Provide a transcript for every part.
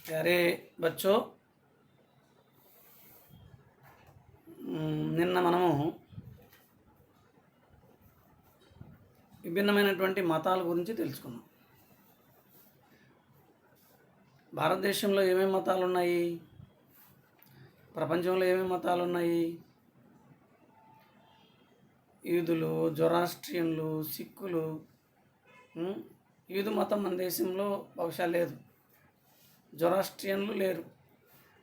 प्यारे बच्चों, నిన్న మనము విభిన్నమైనటువంటి మతాల గురించి తెలుసుకున్నాం. భారతదేశంలో ఏమేమి మతాలు ఉన్నాయి, ప్రపంచంలో ఏమేమి మతాలు ఉన్నాయి? యూదులు, జొరాస్ట్రియన్లు, సిక్కులు. యూదు మతం మన దేశంలో బహుశా లేదు, జొరాస్ట్రియన్లు లేరు,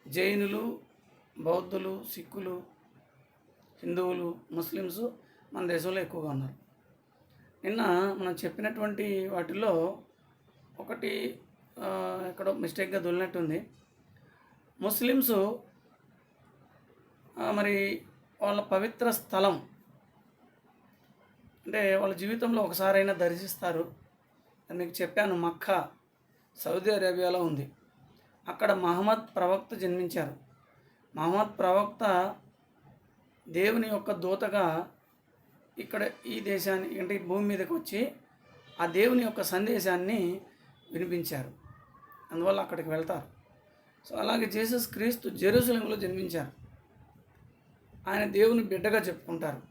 జైనులు, బౌద్ధులు, సిక్కులు, హిందువులు, ముస్లిమ్స్ మన దేశంలో ఎక్కువగా ఉన్నారు. నిన్న మనం చెప్పినటువంటి వాటిల్లో ఒకటి ఎక్కడో మిస్టేక్గా దొలినట్టుంది. ముస్లిమ్స్ మరి వాళ్ళ పవిత్ర స్థలం అంటే వాళ్ళ జీవితంలో ఒకసారైనా దర్శిస్తారు. మీకు చెప్పాను, మక్కా సౌదీ అరేబియాలో ఉంది. అక్కడ మహమ్మద్ ప్రవక్త జన్మించారు. మహమ్మద్ ప్రవక్త దేవుని యొక్క దూతగా ఇక్కడ ఈ దేశాన్ని అంటే ఈ భూమి మీదకి వచ్చి ఆ దేవుని యొక్క సందేశాన్ని వినిపించారు. అందువల్ల అక్కడికి వెళ్తారు. సో అలాగే జీసస్ క్రీస్తు జెరూసలేంలో జన్మించారు. ఆయన దేవుని బిడ్డగా చెప్పుకుంటారు.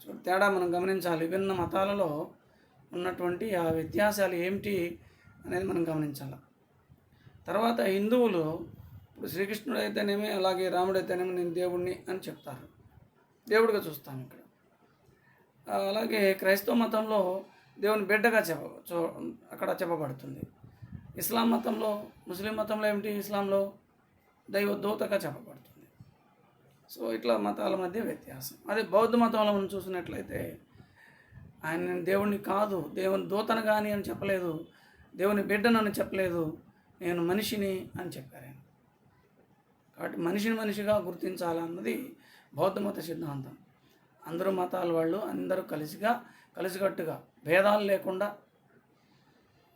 సో తేడా మనం గమనించాలి. విభిన్న మతాలలో ఉన్నటువంటి ఆ వ్యత్యాసాలు ఏమిటి అనేది మనం గమనించాలి. తర్వాత హిందువులు ఇప్పుడు శ్రీకృష్ణుడు అయితేనేమి అలాగే రాముడు అయితేనేమి నేను దేవుడిని అని చెప్తారు, దేవుడిగా చూస్తాను ఇక్కడ. అలాగే క్రైస్తవ మతంలో దేవుని బిడ్డగా అక్కడ చెప్పబడుతుంది. ఇస్లాం మతంలో, ముస్లిం మతంలో ఏమిటి, ఇస్లాంలో దైవ దూతగా చెప్పబడుతుంది. సో ఇట్లా మతాల మధ్య వ్యత్యాసం. అదే బౌద్ధ మతంలో మనం చూసినట్లయితే ఆయన దేవుణ్ణి కాదు, దేవుని దూతను కానీ అని చెప్పలేదు, దేవుని బిడ్డనని చెప్పలేదు, నేను మనిషిని అని చెప్పారు ఆయన. కాబట్టి మనిషిని మనిషిగా గుర్తించాలన్నది బౌద్ధ మత సిద్ధాంతం. అందరూ మతాల వాళ్ళు అందరూ కలిసికట్టుగా భేదాలు లేకుండా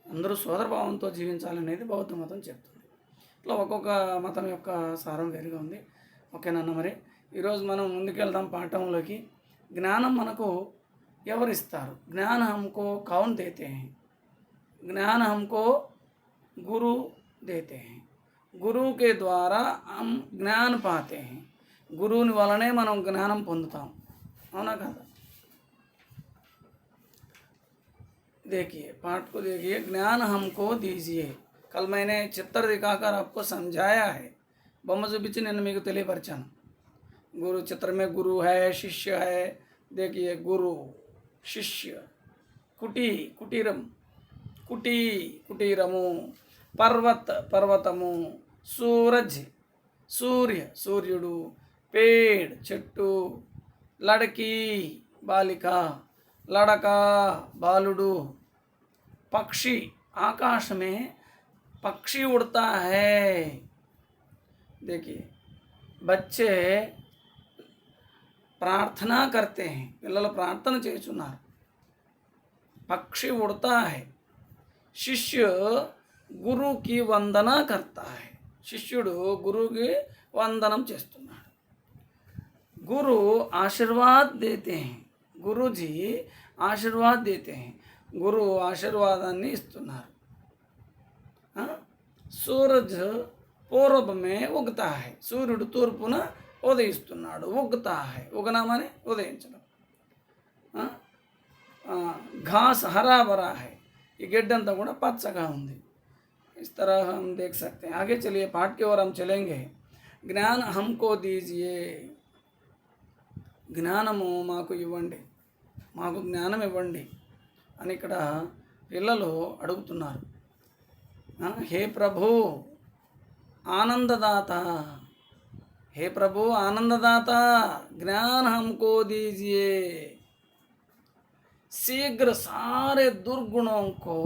అందరూ సోదరభావంతో జీవించాలనేది బౌద్ధ మతం చెప్తుంది. ఇట్లా ఒక్కొక్క మతం యొక్క సారం వేరుగా ఉంది. ఓకేనన్న, మరి ఈరోజు మనం ముందుకెళ్దాం పాఠంలోకి. జ్ఞానం మనకు ఎవరిస్తారు? జ్ఞాన హమ్కో కౌన్ దేతే హై? జ్ఞాన హమ్కో గురు దేతే హై. గురువు కే ద్వారా హమ్ జ్ఞాన్ పాతే హై. గురువుని వలనే మనం జ్ఞానం పొందుతాం, అవునా కదా? देखिए पाठ को देखिए, ज्ञान हमको दीजिए. कल मैंने चित्र दिखाकर आपको समझाया है. బొమ్మ చూపించి నేను మీకు తెలియపరిచాను. गुरु चित्र में गुरु है, शिष्य है. देखिए गुरु, शिष्य, कुटी कुटीरम, कुटी कुटीरमु, पर्वत पर्वतము, सूरज सूर्य सूर्युడు, पेड़ చెట్టు, लड़की बालिక, लड़का बालुडू, पक्षी आकाश में पक्षी उड़ता है. देखिए बच्चे प्रार्थना करते हैं, పిల్లలు ప్రార్థన చేస్తున్నారు. पक्षी उड़ता है. शिष्य गुरु की वंदना करता है. శిష్యుడు గురువుకి వందనం చేస్తున్నాడు. गुरु आशीर्वाद देते हैं. గురూజీ ఆశీర్వాద్ దేతే హై. గురువు ఆశీర్వాదాన్ని ఇస్తున్నారు. సూరజ్ పూర్వమే ఉగతా హై. సూర్యుడు తూర్పున ఉదయిస్తున్నాడు. ఉగతా హై, ఉగనామని ఉదయించడం. ఘాస్ హరా భరా హై. ఈ గడ్డంతా కూడా పచ్చగా ఉంది. इस तरह हम देख सकते हैं. आगे चलिए, पाठ की ओर हम चलेंगे. ज्ञान हमको दीजिए. జ్ఞానము మాకు ఇవ్వండి, మాకు జ్ఞానం ఇవ్వండి అని ఇక్కడ పిల్లలు అడుగుతున్నారు. హే ప్రభు ఆనందదాత, हे प्रभु आनंददाता, ज्ञान हमको दीजिए. शीघ्र सारे दुर्गुणों को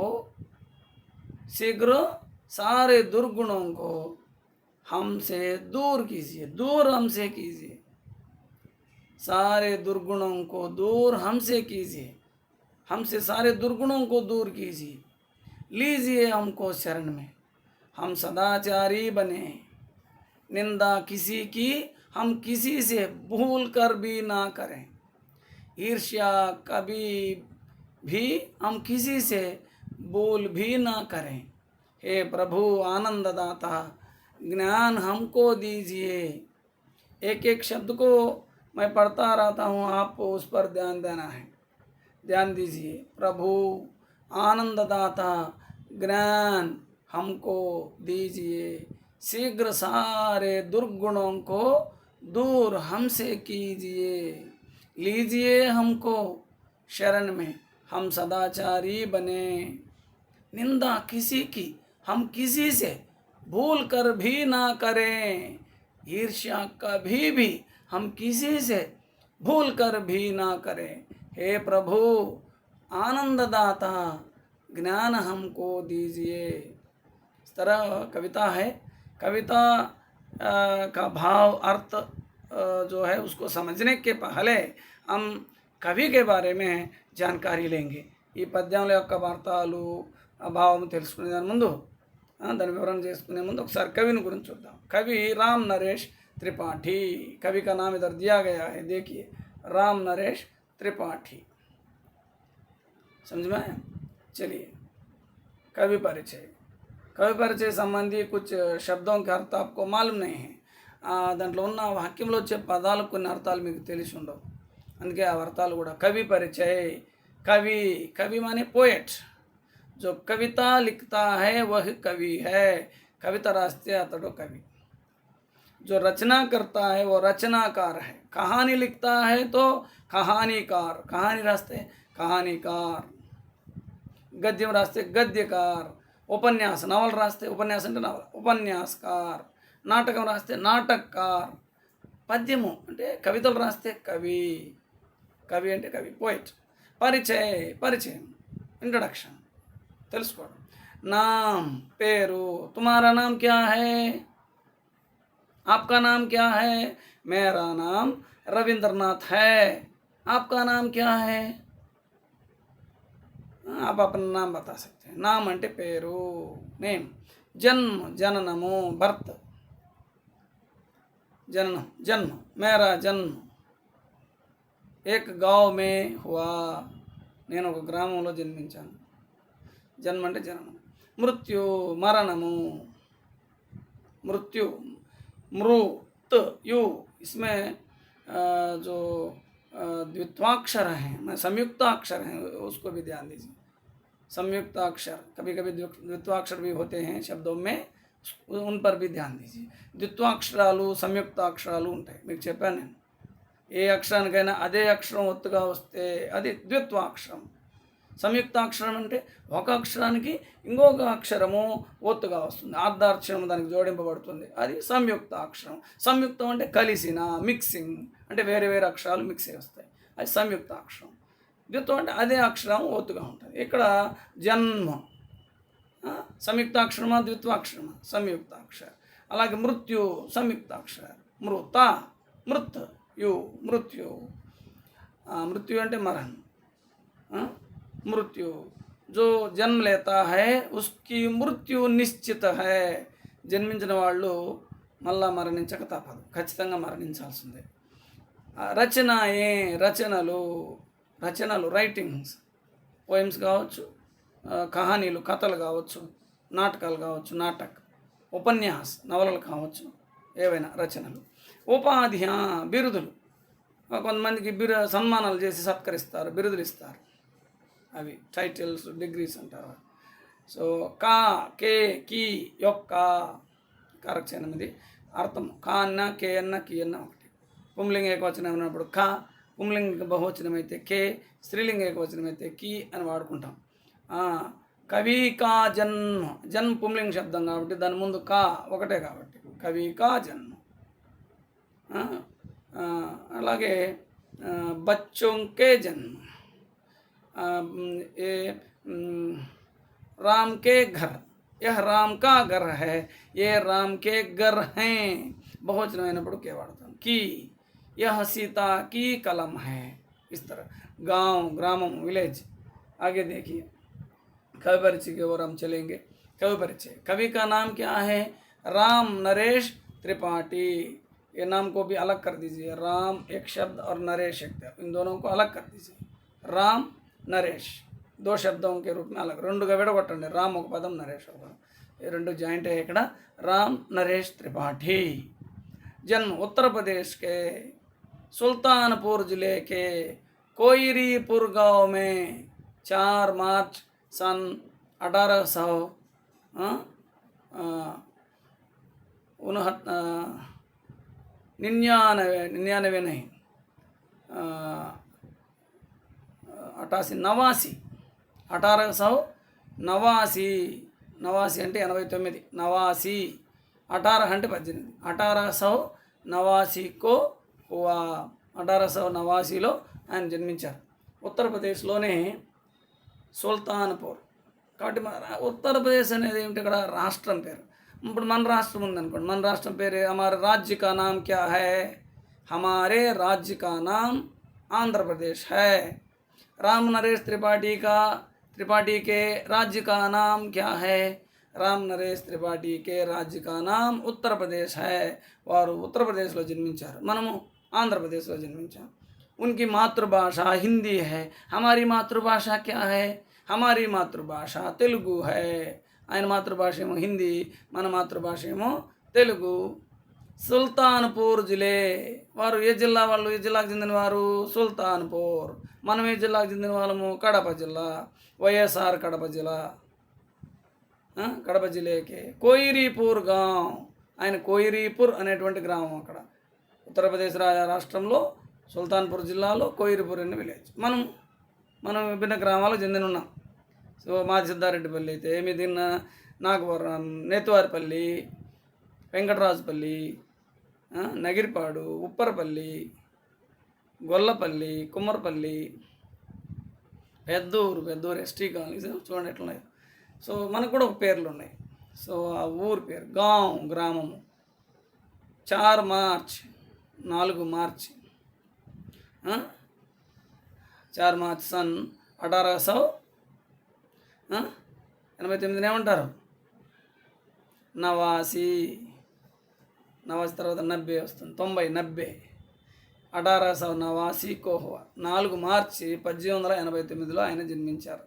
हमसे दूर कीजिए. दूर हमसे कीजिए. सारे दुर्गुणों को दूर हमसे कीजिए. हमसे सारे दुर्गुणों को दूर कीजिए. लीजिए हमको शरण में. हम सदाचारी बने. निंदा किसी की हम किसी से भूल कर भी ना करें. ईर्ष्या कभी भी हम किसी से भूल भी ना करें. हे प्रभु आनंददाता, ज्ञान हमको दीजिए। एक एक शब्द को मैं पढ़ता रहता हूँ, आपको उस पर ध्यान देना है। ध्यान दीजिए। प्रभु आनंददाता, ज्ञान हमको दीजिए। शीघ्र सारे दुर्गुणों को दूर हमसे कीजिए। लीजिए हमको शरण में, हम सदाचारी बने। निंदा किसी की हम किसी से भूल कर भी ना करें। ईर्ष्या कभी भी हम किसी से भूल कर भी ना करें। हे प्रभु आनंददाता, ज्ञान हमको दीजिए। इस तरह कविता है। कविता का भाव अर्थ जो है उसको समझने के पहले हम కవి के बारे में जानकारी लेंगे। ఈ పద్యంల యొక్క అర్థాలు భావం తెలుసుకునే దాని ముందు దాని వివరణ చేసుకునే ముందు ఒకసారి कविని గురించి చూద్దాం। कवि राम नरेश त्रिपाठी। कवि का नाम इधर दिया गया है, देखिए राम नरेश त्रिपाठी। समझ में आया? चलिए कवि परिचय। कवि परिचय संबंधी कुछ शब्दों के अर्थ आपको मालूम नहीं है। దాంట్లో ఉన్న వాక్యంలో వచ్చే పదాలకు కొన్ని అర్థాలు మీకు తెలిసి ఉండవు, అందుకే ఆ అర్థాలు కూడా। कवि परिचय। कवि, कवि माने पोएट। जो कविता लिखता है वह कवि है। कविता रास्ते अतड़ो कवि। जो रचना करता है वो रचनाकार है। कहानी लिखता है तो कहानीकार, कहानी रास्ते कहानीकार। गद्यम रास्ते गद्यकार। उपन्यास नवल रास्ते उपन्यास అంటే నవల ఉపన్యాసकार। నాటకం రాస్తే నాటకकार। పద్యము అంటే కవితలు రాస్తే కవి। కవి అంటే కవి, పోయిట్। పరిచయ, పరిచయం ఇంట్రొడక్షన్, తెలుసుకోవడం। नाम పేరు। तुम्हारा नाम क्या है? आपका नाम क्या है? मेरा नाम रविंद्रनाथ है। आपका नाम क्या है? आप अपना नाम बता सकते हैं। नाम అంటే పేరు, నేమ్। जन्म, जननము, बर्थ, जन्म, जन्म, मेरा जन्म एक गांव में हुआ। నేను ఒక గ్రామంలో జన్మించాను। జన్మ అంటే జననం। మృత్యు, మరణము। मृत्यु, मृत, यू, इसमें जो द्वित्वाक्षर हैं, मैं संयुक्ताक्षर हैं, उसको भी ध्यान दीजिए। संयुक्ताक्षर, कभी कभी द्वित्वाक्षर भी होते हैं शब्दों में, उन पर भी ध्यान दीजिए। ద్విత్వాక్షరాలు సంయుక్తాక్షరాలు ఉంటాయి, మీకు చెప్పాను నేను। ఏ అక్షరానికైనా అదే అక్షరం ఒత్తుగా వస్తే అది ద్విత్వాక్షరం। సంయుక్తాక్షరం అంటే ఒక అక్షరానికి ఇంకొక అక్షరము ఒత్తుగా వస్తుంది, ఆర్ధాక్షరం దానికి జోడింపబడుతుంది, అది సంయుక్తాక్షరం। సంయుక్తం అంటే కలిసిన, మిక్సింగ్, అంటే వేరే వేరే అక్షరాలు మిక్స్ అయి వస్తాయి, అది సంయుక్తాక్షరం। ద్విత్వం అంటే అదే అక్షరం ఒత్తుగా ఉంటుంది। ఇక్కడ జన్మ సంయుక్తాక్షరమా ద్విత్వాక్షరమా? సంయుక్తాక్షర। అలాగే మృత్యు సంయుక్తాక్షర। మృత, మృత్, యు, మృత్యు। मृत्यु అంటే మరణం। मृत्यु, जो जन्म लेता है उसकी मृत्यु निश्चित है। జన్మించిన వాళ్ళు మళ్ళా మరణించక తప్పదు, ఖచ్చితంగా మరణించాల్సిందే। రచనయే, రచనలు, రచనలు రైటింగ్స్, పోయిమ్స్ కావచ్చు, కహానీలు కథలు కావచ్చు, నాటకాలు కావచ్చు, నాటక్, ఉపన్యాస్ నవలలు కావచ్చు, ఏవైనా రచనలు। ఉపాధ్య, బిరుదులు, కొంతమందికి సన్మానాలు చేసి సత్కరిస్తారు, బిరుదులు ఇస్తారు, అవి టైటిల్స్, డిగ్రీస్ అంటారు। సో కా, కే, కీ, యొక్క కరెక్షన్ ఇది అర్థం। కా అన్న, కే అన్న, కీ అన్న ఒకటి। పుంలింగ ఏకవచనం ఉన్నప్పుడు కా, పుంలింగ బహువచనం అయితే కే, స్త్రీలింగ ఏకవచనం అయితే కీ అని వాడుకుంటాం। కవి కా జన్మ, జన్మ పుంలింగ శబ్దం కాబట్టి దాని ముందు కా ఒకటే కాబట్టి కవి కా జన్మ। అలాగే బచ్చోं के जन्म, ये राम के घर, यह राम का घर है, ये राम के घर हैं, बहुवचन అయినప్పుడు కే వాడతాం। की, यह सीता की कलम है। इस तरह गांव, ग्रामम, विलेज। आगे देखिए कवि परिचय की ओर हम चलेंगे। कवि परिचय। कवि का नाम क्या है? राम नरेश त्रिपाठी। ये नाम को भी अलग कर दीजिए। राम एक शब्द और नरेश एक, इन दोनों को अलग कर दीजिए। राम नरेश दो शब्दों के रूप में अलग, రెండుగా విడగొట్టండి। రామ్ ఒక పదం, నరేష్ ఒక పదం। ఈ రెండు జాయింట్ అయ్యాయి ఇక్కడ. राम नरेश त्रिपाठी, जन्म उत्तर प्रदेश के सुल्तानपुर ज़िले के कोयरीपुर गांव में 4 मार्च सन 1899 नहीं 88 1889 నవాసి అంటే 89, నవాసి 18 అంటే 18, 1889 కో హువా, 1889లో ఆయన జన్మించారు. ఉత్తరప్రదేశ్లోనే సుల్తాన్పూర్. కాబట్టి ఉత్తరప్రదేశ్ అనేది ఏమిటి, ఇక్కడ రాష్ట్రం పేరు. ఇప్పుడు మన రాష్ట్రం ఉందనుకోండి, మన రాష్ట్రం పేరు హమారే రాజ్య కా నామ్ క్యా హై, हमारे राज्य का नाम आंध्र प्रदेश है. राम नरेश त्रिपाठी के राज्य का नाम क्या है, राम नरेश त्रिपाठी के राज्य का नाम उत्तर प्रदेश है. వారు ఉత్తరప్రదేశ్లో జన్మించారు, మనము ఆంధ్రప్రదేశ్లో జన్మించాం. उनकी मातृभाषा हिंदी है. हमारी मातृभाषा क्या है, हमारी मातृभाषा तेलुगु है. ఆయన మాతృభాష ఏమో హిందీ, మన మాతృభాష ఏమో తెలుగు. సుల్తాన్పూర్ జిలే, వారు ఏ జిల్లా వాళ్ళు, ఏ జిల్లాకు చెందిన వారు, సుల్తాన్పూర్. మనం ఏ జిల్లాకు చెందిన వాళ్ళము, కడప జిల్లా, వైఎస్ఆర్ కడప జిల్లా, కడప జిల్లాకే. కోయిరీపూర్ గాం, ఆయన కోయిరీపూర్ అనేటువంటి గ్రామం అక్కడ ఉత్తరప్రదేశ్ రాష్ట్రంలో సుల్తాన్పూర్ జిల్లాలో కోయిరీపూర్ అనే విలేజ్. మనం విభిన్న గ్రామాలకు చెందిన ఉన్నాం. సో మాది సిద్ధారెడ్డిపల్లి అయితే, మీదిన్న నాగవరం, నేతువారిపల్లి, వెంకటరాజుపల్లి, నగిరిపాడు, ఉప్పరపల్లి, గొల్లపల్లి, కుమ్మరపల్లి, పెద్దూరు ఎస్టీ కాలనీ. చూడండి ఎట్లున్నాయి. సో మనకు కూడా ఒక పేర్లు ఉన్నాయి. సో ఆ ఊరు పేరు గాం, గ్రామము. 4 మార్చ్ 4 మార్చ్ 4 మార్చ్ సన్ 1889 ఏమంటారు, నవాసి తర్వాత 90 వస్తుంది, 90 1889 కో హువా. 4 మార్చి 1889లో ఆయన జన్మించారు.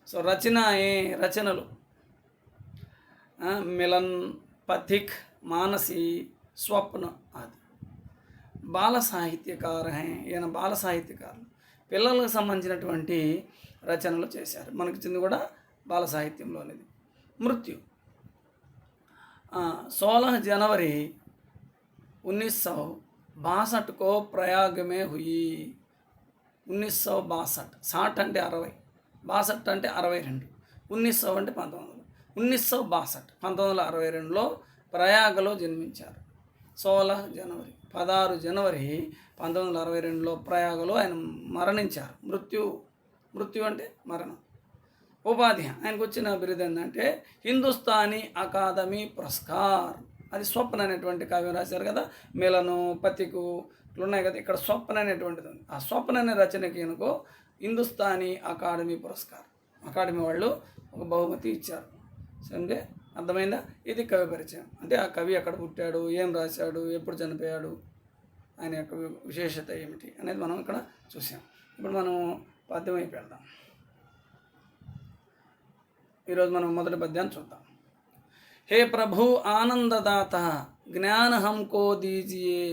సో రచనలు మిలన్, పథిక్, మానసి, స్వప్న ఆది. బాల సాహిత్యకారు. ఈయన బాల సాహిత్యకారులు, పిల్లలకు సంబంధించినటువంటి రచనలు చేశారు. మనకి చెంది కూడా బాల సాహిత్యంలోనిది. మృత్యు 16 जनवरी 1962 को प्रयाग में हुई. 1962, 60 అంటే 60, 62 అంటే 62, 1900 అంటే 1900, 1962 1962లో ప్రయాగలో జన్మించారు. 16 జనవరి 1962లో ప్రయాగలో ఆయన మరణించారు. మృత్యు అంటే మరణం. ఉపాధి, ఆయనకు వచ్చిన బిరుదు ఏంటంటే హిందుస్థానీ అకాదమీ పురస్కార్. అది స్వప్న అనేటువంటి కావ్యం రాశారు కదా, మిలను, పతికు ఇట్లా ఉన్నాయి కదా, ఇక్కడ స్వప్న అనేటువంటిది ఉంది. ఆ స్వప్న అనే రచనకి ఈయనకు హిందుస్థానీ అకాడమీ పురస్కార్, అకాడమీ వాళ్ళు ఒక బహుమతి ఇచ్చారు. అంటే అర్థమైందా? ఇది కవి పరిచయం. అంటే ఆ కవి ఎక్కడ పుట్టాడు, ఏం రాశాడు, ఎప్పుడు చనిపోయాడు, ఆయన యొక్క విశేషత ఏమిటి అనేది మనం ఇక్కడ చూసాం. ఇప్పుడు మనం పద్యం వైపు వెళ్దాం. ఈరోజు మనం మొదటి పద్యాన్ని చూద్దాం. हे प्रभु आनंददाता ज्ञान हमको दीजिए,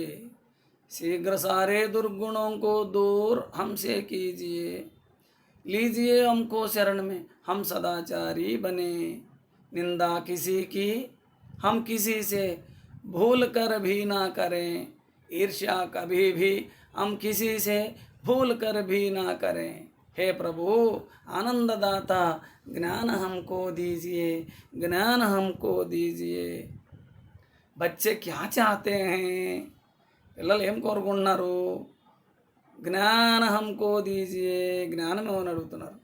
शीघ्र सारे दुर्गुणों को दूर हमसे कीजिए, लीजिए हमको शरण में हम सदाचारी बने, निंदा किसी की हम किसी से भूल कर भी ना करें, ईर्ष्या कभी भी हम किसी से भूल कर भी ना करें. हे प्रभु आनंददाता ज्ञान हमको दीजिए, ज्ञान हमको दीजिए. बच्चे क्या चाहते हैं, పిల్లలు ఏం కోరుకుంటున్నారు, జ్ఞాన హంకో దీజియే, జ్ఞానం ఏమని అడుగుతున్నారు.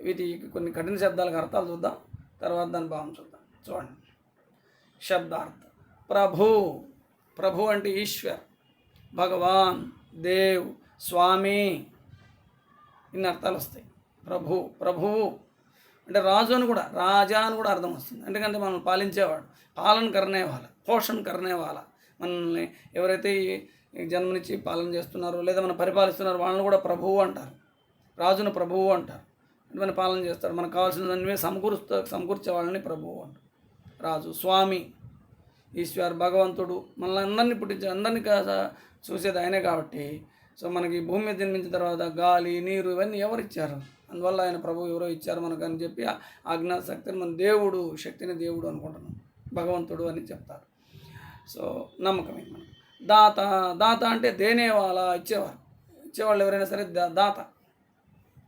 వీటికి కొన్ని కఠిన శబ్దాలకు అర్థాలు చూద్దాం, తర్వాత దాని భావం చూద్దాం. చూడండి శబ్దార్థ. ప్రభు అంటే ఈశ్వర్, భగవాన్, దేవ్, స్వామి, ఇన్ని అర్థాలు వస్తాయి. ప్రభువు అంటే రాజు అని కూడా, రాజా అని కూడా అర్థం వస్తుంది. ఎందుకంటే మనం పాలించేవాడు, పాలన కర్నేవాళ్ళ, పోషణ కర్నేవాళ్ళ. మనల్ని ఎవరైతే ఈ జన్మనిచ్చి పాలన చేస్తున్నారో లేదా మనం పరిపాలిస్తున్నారో వాళ్ళని కూడా ప్రభువు అంటారు, రాజును ప్రభువు అంటారు. అంటే మనం పాలన చేస్తాడు, మనకు కావాల్సినవన్నీ సమకూర్చే వాళ్ళని ప్రభువు అంటారు. రాజు, స్వామి, ఈశ్వర్, భగవంతుడు మనల్ని అందరినీ పుట్టించి అందరినీ చూసేది ఆయనే కాబట్టి సో మనకి భూమి మీద జన్మించిన తర్వాత గాలి, నీరు ఇవన్నీ ఎవరు ఇచ్చారు? అందువల్ల ఆయన ప్రభు ఎవరో ఇచ్చారు మనకు అని చెప్పి ఆజ్ఞా శక్తిని మన దేవుడు, శక్తిని దేవుడు అనుకుంటున్నాం, భగవంతుడు అని చెప్తారు. సో నమ్మకమే మనం. దాత, దాత అంటే దేనేవాళ్ళ, ఇచ్చేవాళ్ళు ఎవరైనా సరే దాత.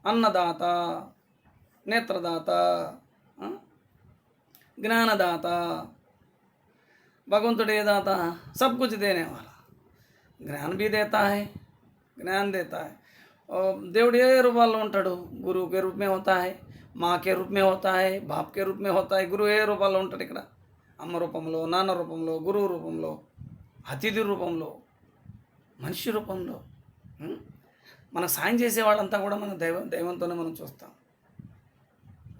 అన్నదాత, నేత్రదాత, జ్ఞానదాత. भगवंतुడు ఏ दाता, सब कुछ देने वाला, ज्ञान भी देता है, ज्ञान देता है. और దేవుడు ఏ రూపాల్లో ఉంటాడు? గురువు के रूप में होता है, माँ के रूप में होता है, बाप के रूप में होता है. గురువు ఏ రూపాల్లో ఉంటాడు? ఇక్కడ అమ్మ రూపంలో, నాన్న రూపంలో, గురువు రూపంలో, అతిథి రూపంలో, మనిషి రూపంలో. మనకు సాయం చేసే వాళ్ళంతా కూడా మన దైవంతోనే మనం చూస్తాం.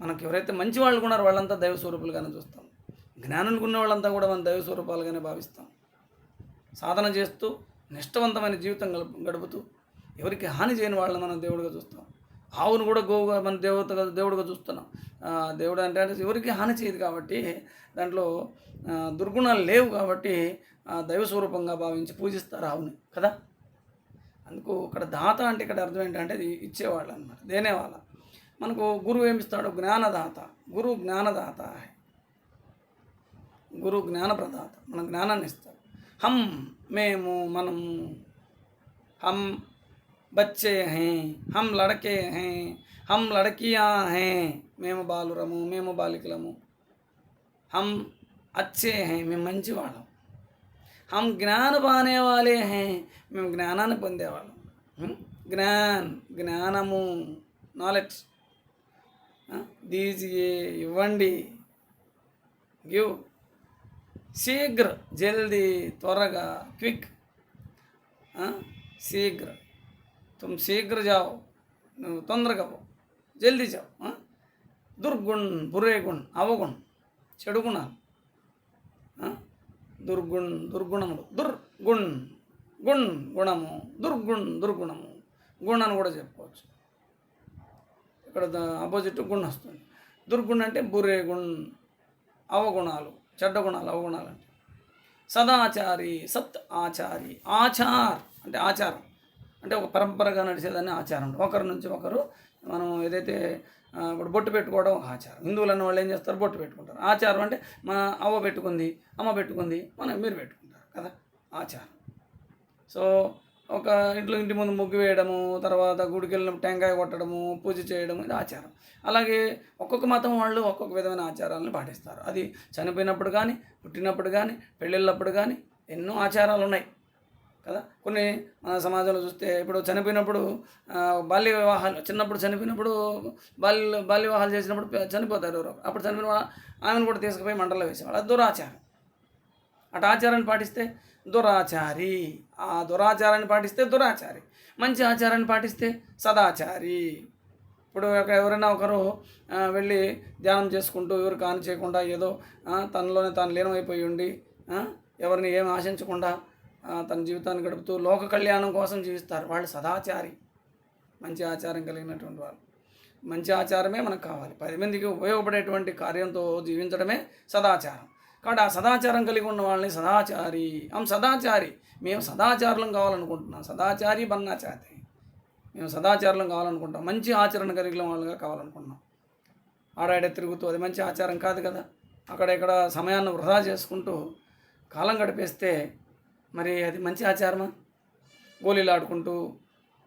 మనకు ఎవరైతే మంచి వాళ్ళు ఉన్నారో వాళ్ళంతా దైవ స్వరూపులుగానే చూస్తాం. జ్ఞానానికి ఉన్న వాళ్ళంతా కూడా మన దైవ స్వరూపాలుగానే భావిస్తాం. సాధన చేస్తూ నిష్టవంతమైన జీవితం గడుపుతూ ఎవరికి హాని చేయని వాళ్ళని మనం దేవుడిగా చూస్తాం. ఆవును కూడా గోవుగా మన దేవుడిగా చూస్తున్నాం. దేవుడు అంటే ఎవరికి హాని చేయదు కాబట్టి, దాంట్లో దుర్గుణాలు లేవు కాబట్టి దైవ స్వరూపంగా భావించి పూజిస్తారు ఆవుని కదా. అందుకు ఇక్కడ దాత అంటే ఇక్కడ అర్థం ఏంటంటే అది ఇచ్చేవాళ్ళు అన్నమాట, దేనేవాళ్ళ. మనకు గురువు ఏమిస్తాడు? జ్ఞానదాత. గురువు జ్ఞానదాత, గురువు జ్ఞానప్రదాత, మన జ్ఞానాన్ని ఇస్తాడు. హమ్, మేము, మనము. హమ్ బచ్చే హే, హమ్ లడకే హే, హమ్ లడకియా హే. మేము బాలురము, మేము బాలికలము. హమ్ అచ్చే హే, మేము మంచివాళ్ళం. హమ్ జ్ఞాన పానే వాలే హే, మేము జ్ఞానాన్ని పొందేవాళ్ళం. జ్ఞానము, నాలెడ్జ్. దీజియే, ఇవ్వండి, గివ్. శీఘ్ర, జల్దీ, త్వరగా, క్విక్. శీఘ్ర, తుమ్ శీఘ్ర జాओ, నువ్వు తొందరగా పో, జల్దీ జాओ. దుర్గుణ్, బురే గుణ్, అవగుణ్, చెడు గుణాలు. దుర్గుణములు. దుర్గుణ్, గుణ్ గుణము, దుర్గుణము. గుణ్ అని కూడా చెప్పుకోవచ్చు. ఇక్కడ ఆపోజిట్ గుణ్ వస్తుంది. దుర్గుణ్ అంటే బురే గుణ్, అవగుణాలు, చెడ్డ గుణాలు, అవగుణాలు అంటే. సదాచారి, సత్ ఆచారి. ఆచార్ అంటే ఆచారం, అంటే ఒక పరంపరగా నడిచేదాన్ని ఆచారం. ఒకరి నుంచి ఒకరు మనం ఏదైతే ఇప్పుడు బొట్టు పెట్టుకోవడం ఒక ఆచారం. హిందువులు అన్న వాళ్ళు ఏం చేస్తారు? బొట్టు పెట్టుకుంటారు. ఆచారం అంటే మా అవ్వ పెట్టుకుంది, అమ్మ పెట్టుకుంది, మీరు పెట్టుకుంటారు కదా, ఆచారం. సో ఒక ఇంటి ముందు ముగ్గు వేయడము, తర్వాత గుడికి వెళ్ళిన టెంకాయ కొట్టడము, పూజ చేయడము, ఇది ఆచారం. అలాగే ఒక్కొక్క మతం వాళ్ళు ఒక్కొక్క విధమైన ఆచారాలను పాటిస్తారు. అది చనిపోయినప్పుడు కానీ, పుట్టినప్పుడు కానీ, పెళ్ళిళ్ళప్పుడు కానీ ఎన్నో ఆచారాలు ఉన్నాయి కదా. కొన్ని మన సమాజంలో చూస్తే ఇప్పుడు చనిపోయినప్పుడు బాల్య వివాహాలు, చిన్నప్పుడు చనిపోయినప్పుడు బాల్య వివాహాలు చేసినప్పుడు చనిపోతారు ఎవరో. అప్పుడు చనిపోయిన ఆమెను కూడా తీసుకుపోయి మంటల్లో వేసేవాళ్ళు. అది దురాచారం. అటు ఆచారాన్ని పాటిస్తే దురాచారి, ఆ దురాచారాన్ని పాటిస్తే దురాచారి. మంచి ఆచారాన్ని పాటిస్తే సదాచారి. ఇప్పుడు ఎవరైనా ఒకరు వెళ్ళి ధ్యానం చేసుకుంటూ ఎవరు కాని చేయకుండా ఏదో తనలోనే తాను లీనమైపోయి ఉండి ఎవరిని ఏం ఆశించకుండా తన జీవితాన్ని గడుపుతూ లోక కళ్యాణం కోసం జీవిస్తారు, వాళ్ళు సదాచారి. మంచి ఆచారం కలిగినటువంటి వాళ్ళు. మంచి ఆచారమే మనకు కావాలి. 10 మందికి ఉపయోగపడేటువంటి కార్యంతో జీవించడమే సదాచారం. కాబట్టి ఆ సదాచారం కలిగి ఉన్న వాళ్ళని సదాచారి. సదాచారి, మేము సదాచారులం కావాలనుకుంటున్నాం. సదాచారి బన్నా చాతే, మేము సదాచారులం కావాలనుకుంటాం. మంచి ఆచరణ కలిగిన వాళ్ళుగా కావాలనుకుంటున్నాం. ఆడాడే తిరుగుతూ అది మంచి ఆచారం కాదు కదా. అక్కడెక్కడ సమయాన్ని వృధా చేసుకుంటూ కాలం గడిపేస్తే మరి అది మంచి ఆచారమా? గోళీలు ఆడుకుంటూ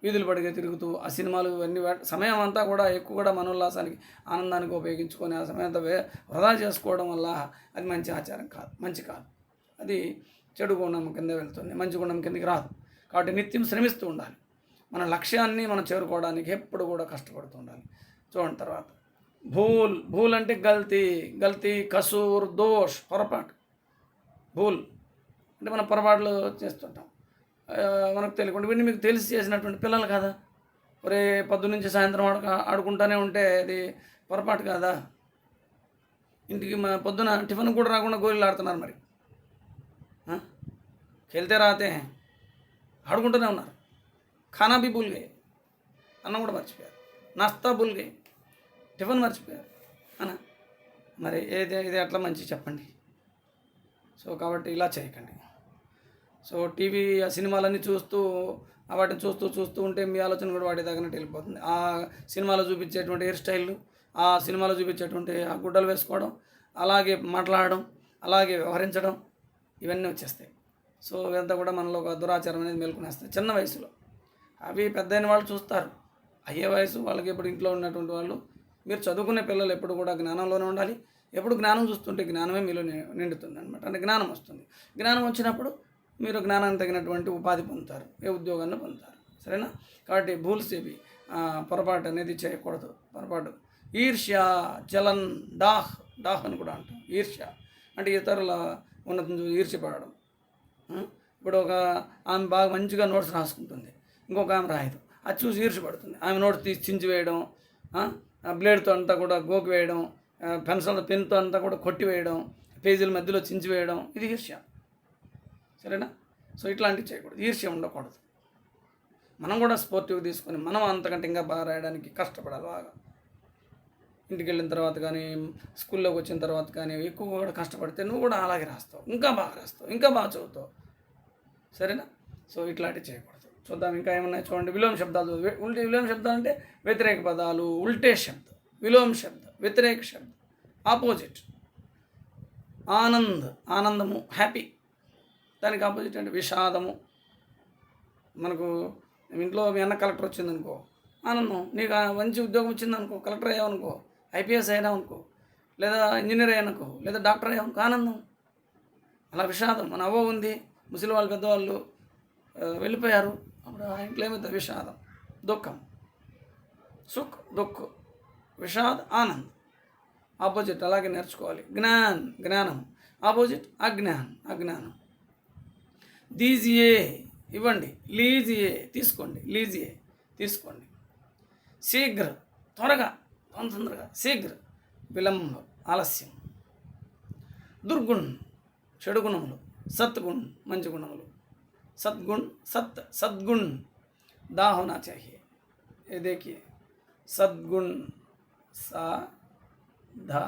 వీధులు పడిగా తిరుగుతూ ఆ సినిమాలు ఇవన్నీ సమయం అంతా కూడా ఎక్కువ కూడా మనోల్లాసానికి, ఆనందానికి ఉపయోగించుకొని ఆ సమయం అంతా వృధా చేసుకోవడం వల్ల అది మంచి ఆచారం కాదు, మంచి కాదు. అది చెడు గుణం కింద వెళ్తుంది, మంచి గుణం కిందకి రాదు. కాబట్టి నిత్యం శ్రమిస్తూ ఉండాలి. మన లక్ష్యాన్ని మనం చేరుకోవడానికి ఎప్పుడు కూడా కష్టపడుతూ ఉండాలి. చూడండి తర్వాత భూల్ అంటే గల్తీ, కసూర్, దోష్, పొరపాటు. భూల్ అంటే మనం పొరపాట్లు చేస్తుంటాం, మనకు తెలియకుండా. వీడిని మీకు తెలిసి చేసినటువంటి పిల్లలు కదా. ఒరే పొద్దున్నుంచి సాయంత్రం ఆడుకుంటూనే ఉంటే అది పొరపాటు కాదా? ఇంటికి పొద్దున టిఫిన్ కూడా రాకుండా గోళీలు ఆడుతున్నారు. మరి खेलते रहते हैं, ఆడుకుంటూనే ఉన్నారు. ఖానా బి భూల్ గయే, అన్నం కూడా మర్చిపోయారు. నాస్తా భూల్ గయే, టిఫిన్ మర్చిపోయారు అన్న. మరి ఇది ఎట్లా మంచి చెప్పండి? సో కాబట్టి ఇలా చేయకండి. సో టీవీ ఆ సినిమాలన్నీ చూస్తూ వాటిని చూస్తూ ఉంటే మీ ఆలోచన కూడా వాటి తగినట్టు వెళ్ళిపోతుంది. ఆ సినిమాలో చూపించేటువంటి హెయిర్ స్టైళ్ళు, ఆ సినిమాలో చూపించేటువంటి ఆ గుడ్డలు వేసుకోవడం, అలాగే మాట్లాడడం, అలాగే వ్యవహరించడం, ఇవన్నీ వచ్చేస్తాయి. సో ఇదంతా కూడా మనలో ఒక దురాచారం అనేది మేల్కొనేస్తాయి చిన్న వయసులో. అవి పెద్దయిన వాళ్ళు చూస్తారు. అయ్యే వయసు వాళ్ళకి ఎప్పుడు ఇంట్లో ఉన్నటువంటి వాళ్ళు, మీరు చదువుకునే పిల్లలు ఎప్పుడు కూడా జ్ఞానంలోనే ఉండాలి. ఎప్పుడు జ్ఞానం చూస్తుంటే జ్ఞానమే మీలో నిండుతుంది అనమాట. అంటే జ్ఞానం వస్తుంది. జ్ఞానం వచ్చినప్పుడు మీరు జ్ఞానానికి తగినటువంటి ఉపాధి పొందుతారు, ఏ ఉద్యోగాన్ని పొందుతారు. సరేనా? కాబట్టి భూల్స్ ఇవి పొరపాటు అనేది చేయకూడదు. పొరపాటు ఈర్ష్య, జలన్, డాహ్ అని కూడా అంటాం. ఈర్ష్య అంటే ఇతరుల ఉన్నతం చూసి ఈర్ష్యపడడం. ఇప్పుడు ఒక ఆమె బాగా మంచిగా నోట్స్ రాసుకుంటుంది, ఇంకొక ఆమె రాయదు. అది చూసి ఈర్ష్యపడుతుంది. ఆమె నోట్స్ తీసి చించివేయడం, బ్లేడ్తో అంతా కూడా గోకి వేయడం, పెన్సిల్ పెన్తో అంతా కూడా కొట్టివేయడం, పేజీల మధ్యలో చించివేయడం, ఇది ఈర్ష్య. సరేనా? సో ఇట్లాంటివి చేయకూడదు. ఈర్ష్య ఉండకూడదు. మనం కూడా స్పోర్టివ్గా తీసుకొని మనం అంతకంటే ఇంకా బాగా రాయడానికి కష్టపడాలి. బాగా ఇంటికి వెళ్ళిన తర్వాత కానీ, స్కూల్లోకి వచ్చిన తర్వాత కానీ ఎక్కువ కూడా కష్టపడితే నువ్వు కూడా అలాగే రాస్తావు, ఇంకా బాగా రాస్తావు, ఇంకా బాగా చదువుతావు. సరేనా? సో ఇట్లాంటివి చేయకూడదు. చూద్దాం ఇంకా ఏమన్నాయి చూడండి. విలోమ శబ్దాలు. విలోమ శబ్దాలు అంటే వ్యతిరేక పదాలు, ఉల్టే శబ్ద. విలోమ శబ్ద, వ్యతిరేక శబ్ద, ఆపోజిట్. ఆనందము, హ్యాపీ. దానికి ఆపోజిట్ అంటే విషాదము. మనకు ఇంట్లో మీ అన్న కలెక్టర్ వచ్చిందనుకో, ఆనందం. నీకు మంచి ఉద్యోగం వచ్చిందనుకో, కలెక్టర్ అయ్యావనుకో, ఐపీఎస్ అయినావనుకో, లేదా ఇంజనీర్ అయ్యానుకో, లేదా డాక్టర్ అయ్యావనుకో, ఆనందం. అలా విషాదం. మన అవ్వ ఉంది, ముసలి వాళ్ళు పెద్దవాళ్ళు వెళ్ళిపోయారు, అప్పుడు ఆ ఇంట్లో ఏమవుతుంది? విషాదం, దుఃఖం. సుఖ్, దుఃఖ్, విషాద్, ఆనంద్. ఆపోజిట్ అలాగే నేర్చుకోవాలి. జ్ఞానం. ఆపోజిట్ అజ్ఞానం. దీజియే, ఇవ్వండి. లీజియే, తీసుకోండి. శీఘ్ర, త్వరగా, తొందరగా. శీఘ్ర, విలంబం, ఆలస్యం. దుర్గుణ్, చెడు గుణములు. సత్గుణ్, మంచి గుణములు. सद्गुण दा होना चाहिए. ये देखिए, सद्गुण, सा धा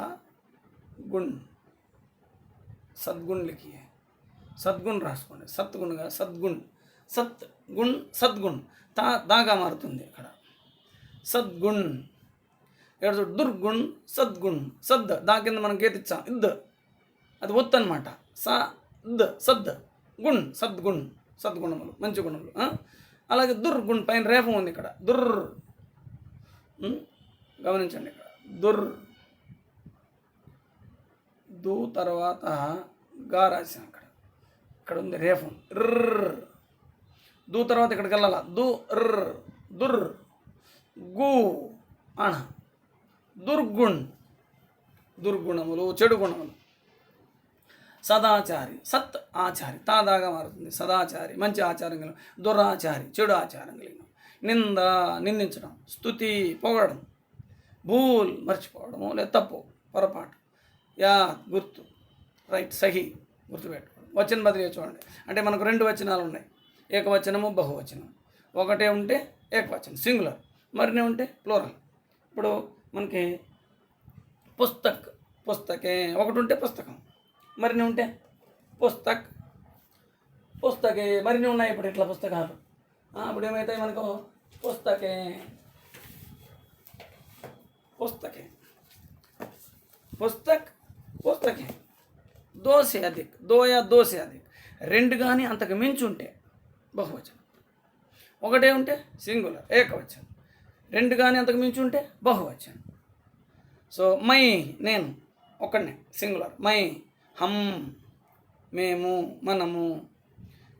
गुण, सद्गुण लिखिए. सद्गुण రాసుకోండి. సత్గుణగా సద్గుణ్, సద్గుణ్ దాగా మారుతుంది ఇక్కడ. సద్గుణ్. ఇక్కడ దుర్గుణ్, సద్గుణ్. దా కింద మనం గీత ఇచ్చాం, అది ఒత్తు అనమాట. గుణ్, సద్గుణములు, మంచి గుణములు. అలాగే దుర్గుణ్ పైన రేపం ఉంది ఇక్కడ. గమనించండి, ఇక్కడ దు తర్వాత గా రాశాం. ఇక్కడ ఉంది రేపం. దు తర్వాత ఇక్కడికి వెళ్ళాల. గు అణ. దుర్గుణములు, చెడు గుణములు. సదాచారి, సత్ ఆచారి, తాదాగా మారుతుంది. సదాచారి, మంచి ఆచారం కలిగిన. దురాచారి, చెడు ఆచారం కలిగిన. నిందించడం. స్తుతి, పొగడం. భూల్, మర్చిపోవడము లేదా తప్పు, పొరపాటు. గుర్తు, రైట్, సహీ, గుర్తుపెట్టుకోండి. వచన బదిలీ చూడండి. అంటే మనకు 2 వచనాలు ఉన్నాయి, ఏకవచనము, బహువచనం. ఒకటే ఉంటే ఏకవచనం సింగులర్, మరినే ఉంటే ప్లూరల్. ఇప్పుడు మనకి పుస్తకే ఒకటి ఉంటే పుస్తకం, మరిన్ని ఉంటే పుస్తకే, మరిన్ని ఉన్నాయి. ఇప్పుడు ఇట్లా పుస్తకాలు. ఇప్పుడు ఏమవుతాయి మనకు? పుస్తకే. దో సే అధిక్, దో సే అధిక్. 2 కానీ అంతకు మించి ఉంటే బహువచనం. ఒకటే ఉంటే సింగులర్, ఏకవచనం. 2 కానీ అంతకు మించి ఉంటే బహువచనం. సో మై, నేను ఒకనే సింగులర్. మై, హమ్, మేము, మనము.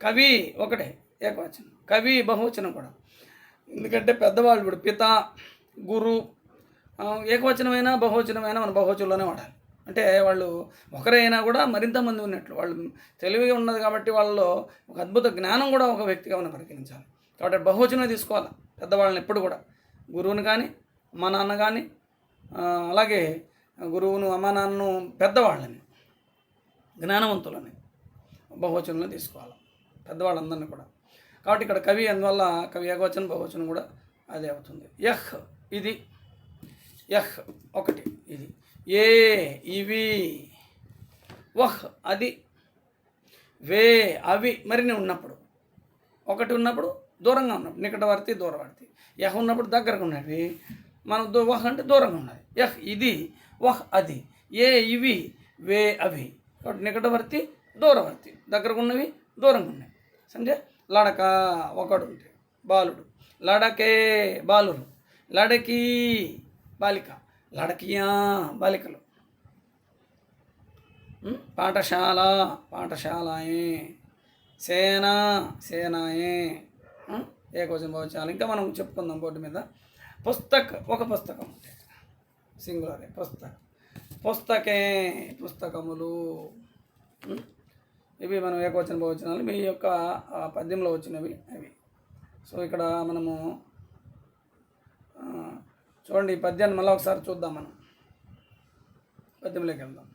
కవి ఒకటే ఏకవచనం. కవి బహువచనం కూడా. ఎందుకంటే పెద్దవాళ్ళు ఇప్పుడు పిత, గురు, ఏకవచనమైనా బహువచనమైనా మన బహువచనంలోనే వాడాలి. అంటే వాళ్ళు ఒకరైనా కూడా మరింత మంది ఉన్నట్లు. వాళ్ళు తెలివిగా ఉన్నది కాబట్టి వాళ్ళలో ఒక అద్భుత జ్ఞానం కూడా ఒక వ్యక్తిగా మనం పరిగణించాలి. కాబట్టి బహువచనం తీసుకోవాలి పెద్దవాళ్ళని ఎప్పుడు కూడా. గురువుని కానీ, అమ్మా నాన్న కానీ, అలాగే గురువును, అమ్మా నాన్నను, పెద్దవాళ్ళని, జ్ఞానవంతులని బహువచనంలో తీసుకోవాలి, పెద్దవాళ్ళందరినీ కూడా. కాబట్టి ఇక్కడ కవి, అందువల్ల కవి ఏకవచనం, బహువచనం కూడా అదే అవుతుంది. యహ్, ఇది. యహ్ ఒకటి, ఇది. ఏ, ఇవి. వహ్, అది. వే అవి మరిన్ని ఉన్నప్పుడు, ఒకటి ఉన్నప్పుడు దూరంగా ఉన్నప్పుడు, నికటవర్తి దూరవర్తి. యహ్ ఉన్నప్పుడు దగ్గరగా ఉన్నవి, మనం వహ్ అంటే దూరంగా ఉన్నది. యహ్ ఇది, వహ్ అది, ఏ ఇవి, వే అవి. కాబట్టి నికటవర్తి దూరవర్తి, దగ్గరకు ఉన్నవి దూరంగా ఉన్నాయి. సంజయ్ లడక ఒకడు ఉంటే బాలుడు, లడకే బాలురు, లడకీ బాలిక, లడకియా బాలికలు. పాఠశాల పాఠశాలాయే, సేన సేనాయే, ఏకవచనం బహువచనాలు. ఇంకా మనం చెప్పుకుందాం బోర్డు మీద. పుస్తక్ ఒక పుస్తకం అంటే సింగులరే పుస్తక్, పుస్తకే పుస్తకములు. ఇవి మనం ఏకవచన బహువచనాలు మీ యొక్క పద్యంలో వచ్చినవి అవి. సో ఇక్కడ మనము చూడండి, ఈ పద్యాన్ని మళ్ళీ ఒకసారి చూద్దాం. మనం పద్యంలోకి వెళ్దాం.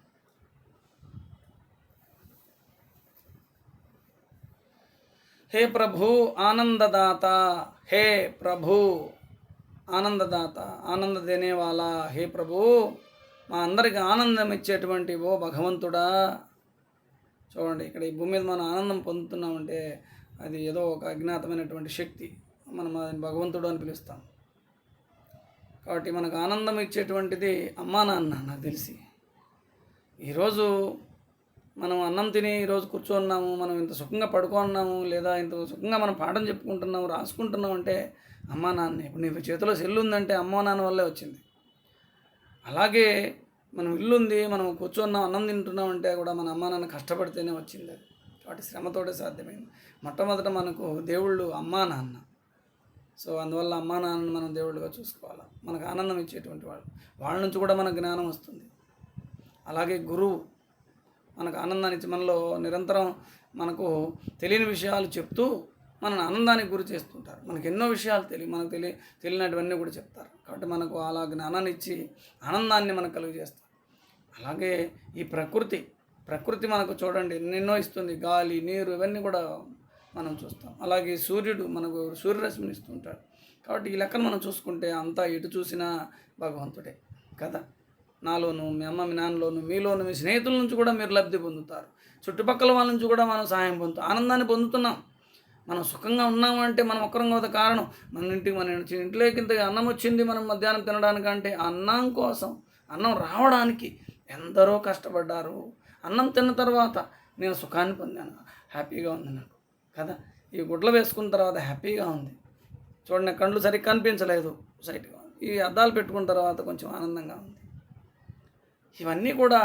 हे प्रभु आनंददाता, हे प्रभु ఆనందదాత, ఆనంద దేనేవాలా, హే ప్రభు మా అందరికి ఆనందం ఇచ్చేటువంటి ఓ భగవంతుడా. చూడండి, ఇక్కడ ఈ భూమి మీద మనం ఆనందం పొందుతున్నామంటే అది ఏదో ఒక అజ్ఞాతమైనటువంటి శక్తి, మనం అది భగవంతుడు అని పిలుస్తాం. కాబట్టి మనకు ఆనందం ఇచ్చేటువంటిది అమ్మా నాన్న. నాకు తెలిసి ఈరోజు మనం అన్నం తిని ఈరోజు కూర్చున్నాము, మనం ఇంత సుఖంగా పడుకున్నాము, లేదా ఇంత సుఖంగా మనం పాఠం చెప్పుకుంటున్నాము, రాసుకుంటున్నాం అంటే అమ్మా నాన్న. ఇప్పుడు నీ చేతిలో సెల్లు ఉందంటే అమ్మా నాన్న వల్లే వచ్చింది. అలాగే మనం ఇల్లు ఉంది, మనం కూర్చున్నాం, అన్నం తింటున్నాం అంటే కూడా మన అమ్మా నాన్న కష్టపడితేనే వచ్చింది అది. కాబట్టి శ్రమతోటే సాధ్యమైంది. మొట్టమొదట మనకు దేవుళ్ళు అమ్మా నాన్న. సో అందువల్ల అమ్మా నాన్నని మనం దేవుళ్ళుగా చూసుకోవాలి. మనకు ఆనందం ఇచ్చేటువంటి వాళ్ళు, వాళ్ళ నుంచి కూడా మనకు జ్ఞానం వస్తుంది. అలాగే గురువు మనకు ఆనందాన్ని ఇచ్చి మనలో నిరంతరం మనకు తెలియని విషయాలు చెప్తూ మనల్ని ఆనందానికి గురి చేస్తుంటారు. మనకు ఎన్నో విషయాలు మనకు తెలియనటువన్నీ కూడా చెప్తారు. కాబట్టి మనకు అలా జ్ఞానాన్ని ఇచ్చి ఆనందాన్ని మనకు కలుగజేస్తారు. అలాగే ఈ ప్రకృతి మనకు చూడండి ఎన్నెన్నో ఇస్తుంది. గాలి, నీరు ఇవన్నీ కూడా మనం చూస్తాం. అలాగే సూర్యుడు మనకు సూర్యరశ్మిని ఇస్తుంటాడు. కాబట్టి ఈ లెక్కను మనం చూసుకుంటే అంతా ఎటు చూసినా భగవంతుడే కదా. నాలోను, మీ అమ్మ మీ నాన్నలోను, మీలోను, మీ స్నేహితుల నుంచి కూడా మీరు లబ్ధి పొందుతారు. చుట్టుపక్కల వాళ్ళ నుంచి కూడా మనం సహాయం పొందుతాం, ఆనందాన్ని పొందుతున్నాం. మనం సుఖంగా ఉన్నామంటే మనం ఒక్కరం కదా కారణం. మన ఇంట్లోకి ఇంత అన్నం వచ్చింది మనం మధ్యాహ్నం తినడానికంటే అన్నం కోసం, అన్నం రావడానికి ఎందరో కష్టపడ్డారు. అన్నం తిన్న తర్వాత నేను సుఖాన్ని పొందాను, హ్యాపీగా ఉంది నాకు కదా. ఈ గుడ్లు వేసుకున్న తర్వాత హ్యాపీగా ఉంది. చూడండి, కళ్ళు సరిగ్గా కనిపించలేదు, సైట్గా ఈ అద్దాలు పెట్టుకున్న తర్వాత కొంచెం ఆనందంగా ఉంది. ఇవన్నీ కూడా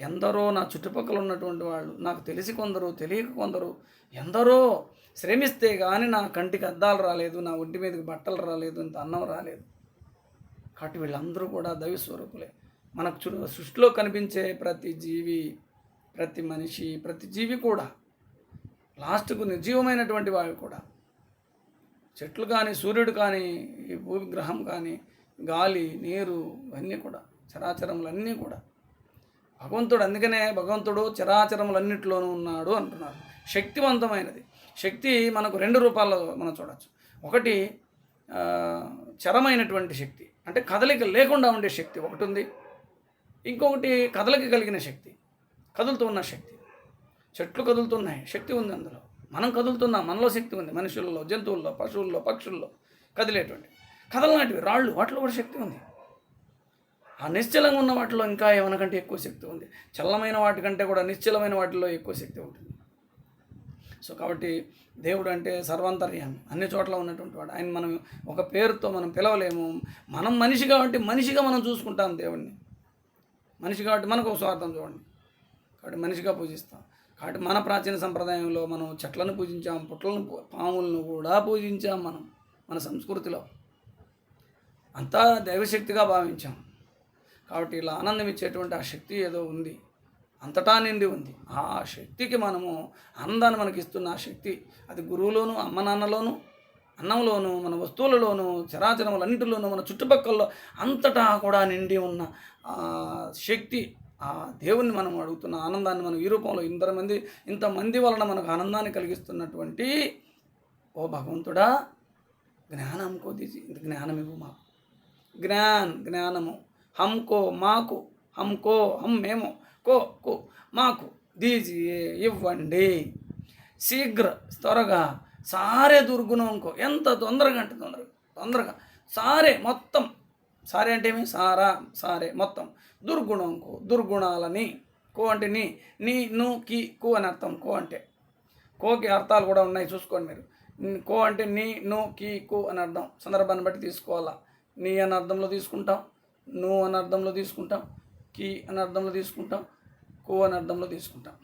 ఎందరో నా చుట్టుపక్కల ఉన్నటువంటి వాళ్ళు, నాకు తెలిసి కొందరు, తెలియక కొందరు, ఎందరో శ్రమిస్తే కానీ నా కంటికి అద్దాలు రాలేదు, నా ఒంటి మీదకి బట్టలు రాలేదు, ఇంత అన్నం రాలేదు. కాబట్టి వీళ్ళందరూ కూడా దైవ స్వరూపులే. మనకు సృష్టిలో కనిపించే ప్రతి జీవి, ప్రతి మనిషి, ప్రతి జీవి కూడా లాస్ట్కు నిర్జీవమైనటువంటి వాళ్ళు కూడా, చెట్లు కానీ, సూర్యుడు కానీ, ఈ భూగ్రహం కానీ, గాలి, నీరు ఇవన్నీ కూడా చరాచరములన్నీ కూడా భగవంతుడు. అందుకనే భగవంతుడు చరాచరములన్నింటిలోనూ ఉన్నాడు అంటున్నారు. శక్తివంతమైనది. శక్తి మనకు రెండు రూపాల్లో మనం చూడవచ్చు. ఒకటి చరమైనటువంటి శక్తి, అంటే కదలిక లేకుండా ఉండే శక్తి ఒకటి ఉంది. ఇంకొకటి కదలిక కలిగిన శక్తి, కదులుతూ ఉన్న శక్తి. చెట్లు కదులుతున్నాయి, శక్తి ఉంది అందులో. మనం కదులుతున్నాం, మనలో శక్తి ఉంది. మనుషుల్లో, జంతువుల్లో, పశువుల్లో, పక్షుల్లో కదిలేటువంటి, కదలనాటివి రాళ్ళు, వాటిలో కూడా శక్తి ఉంది. ఆ నిశ్చలంగా ఉన్న వాటిలో ఇంకా ఏమనకంటే ఎక్కువ శక్తి ఉంది. చల్లమైన వాటికంటే కూడా నిశ్చలమైన వాటిలో ఎక్కువ శక్తి ఉంటుంది. సో కాబట్టి దేవుడు అంటే సర్వాంతర్యామి, అన్ని చోట్ల ఉన్నటువంటి వాడు. ఆయన మనం ఒక పేరుతో మనం పిలవలేము. మనం మనిషి కాబట్టి మనిషిగా మనం చూసుకుంటాం దేవుడిని. మనిషి కాబట్టి మనకు ఒక స్వార్థం చూడండి, కాబట్టి మనిషిగా పూజిస్తాం. కాబట్టి మన ప్రాచీన సంప్రదాయంలో మనం చెట్లను పూజించాం, పుట్లను, పాములను కూడా పూజించాం. మన సంస్కృతిలో అంతా దైవశక్తిగా భావించాం. కాబట్టి ఇలా ఆనందం ఇచ్చేటువంటి ఆ శక్తి ఏదో ఉంది, అంతటా నిండి ఉంది. ఆ శక్తికి మనము ఆనందాన్ని మనకి ఇస్తున్న ఆ శక్తి, అది గురువులోను, అమ్మ నాన్నలోను, అన్నంలోను, మన వస్తువులలోను, చరాచరములన్నింటిలోనూ, మన చుట్టుపక్కల అంతటా కూడా నిండి ఉన్న శక్తి, ఆ దేవుణ్ణి మనం అడుగుతున్న ఆనందాన్ని మనం ఈ రూపంలో ఇంతమంది వలన మనకు ఆనందాన్ని కలిగిస్తున్నటువంటి ఓ భగవంతుడా, జ్ఞానం కొద్ది జ్ఞానం ఇవ్వు మాకు. జ్ఞానము, హంకో మాకు, హంకో హం మేము, కో మాకు దీజియే ఇవ్వండి, శీఘ్ర త్వరగా, సారే దుర్గుణంకో, ఎంత తొందరగా అంటే తొందరగా సారే మొత్తం, సారే అంటే ఏమి, సారా సారే మొత్తం, దుర్గుణంకో దుర్గుణాలని, కో అంటే నీ ను కి కు అని అర్థం, కో అంటే కోకి అర్థాలు కూడా ఉన్నాయి చూసుకోండి మీరు. కో అంటే నీ ను కి కు అని అర్థం, సందర్భాన్ని బట్టి తీసుకోవాలా. నీ అన్న అర్థంలో తీసుకుంటాం, ను అన్న అర్థంలో తీసుకుంటాం, కి అన్న అర్థంలో తీసుకుంటాం, కు అని అర్థంలో తీసుకుంటాం.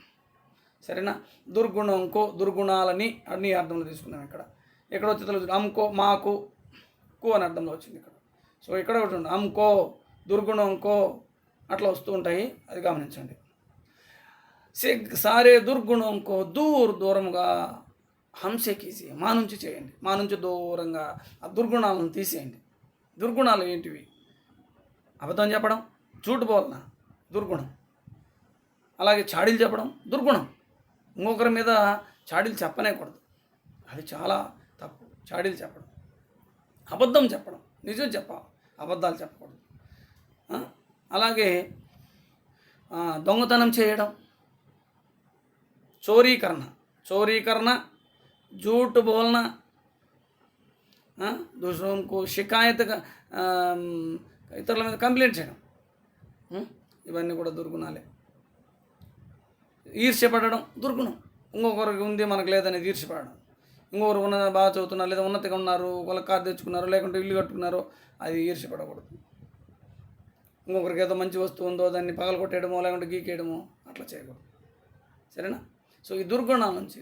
సరేనా? దుర్గుణంకో దుర్గుణాలని అన్ని అర్థంలో తీసుకున్నాం. ఇక్కడ వచ్చి తెలుసు అమ్కో మాకు కు అని అర్థంలో వచ్చింది ఇక్కడ. సో ఇక్కడ ఒకటి ఉంది అమ్కో దుర్గుణంకో అట్లా వస్తూ ఉంటాయి, అది గమనించండి. సారే దుర్గుణంకో దూరంగా, హంసే కీసి మా నుంచి చేయండి, మా నుంచి దూరంగా ఆ దుర్గుణాలను తీసేయండి. దుర్గుణాలు ఏంటివి? అబద్ధం చెప్పడం, చూటు బోలన దుర్గుణం. అలాగే చాడీలు చెప్పడం దుర్గుణం. ఇంకొకరి మీద చాడీలు చెప్పనేకూడదు, అది చాలా తప్పు. చాడీలు చెప్పడం, అబద్ధం చెప్పడం, నిజం చెప్పాలి, అబద్ధాలు చెప్పకూడదు. అలాగే దొంగతనం చేయడం, చోరీకరణ, झूठ बोलना, दूसरों को शिकायत ఇతరుల మీద కంప్లైంట్ చేయడం, ఇవన్నీ కూడా దుర్గుణాలే. ఈర్ష్యపడడం దుర్గుణం. ఇంకొకరికి ఉంది మనకు లేదనేది ఈర్ష్యపడడం. ఇంకొకరు బాగా చదువుతున్నారు, లేదా ఉన్నతిగా ఉన్నారు, వాళ్ళకి కారు తెచ్చుకున్నారు, లేకుంటే ఇల్లు కట్టుకున్నారు, అది ఈర్ష్యపడకూడదు. ఇంకొకరికి ఏదో మంచి వస్తువు ఉందో దాన్ని పగలగొట్టేయడమో లేకుంటే గీకేయడమో అట్లా చేయకూడదు. సరేనా? సో ఈ దుర్గుణాల నుంచి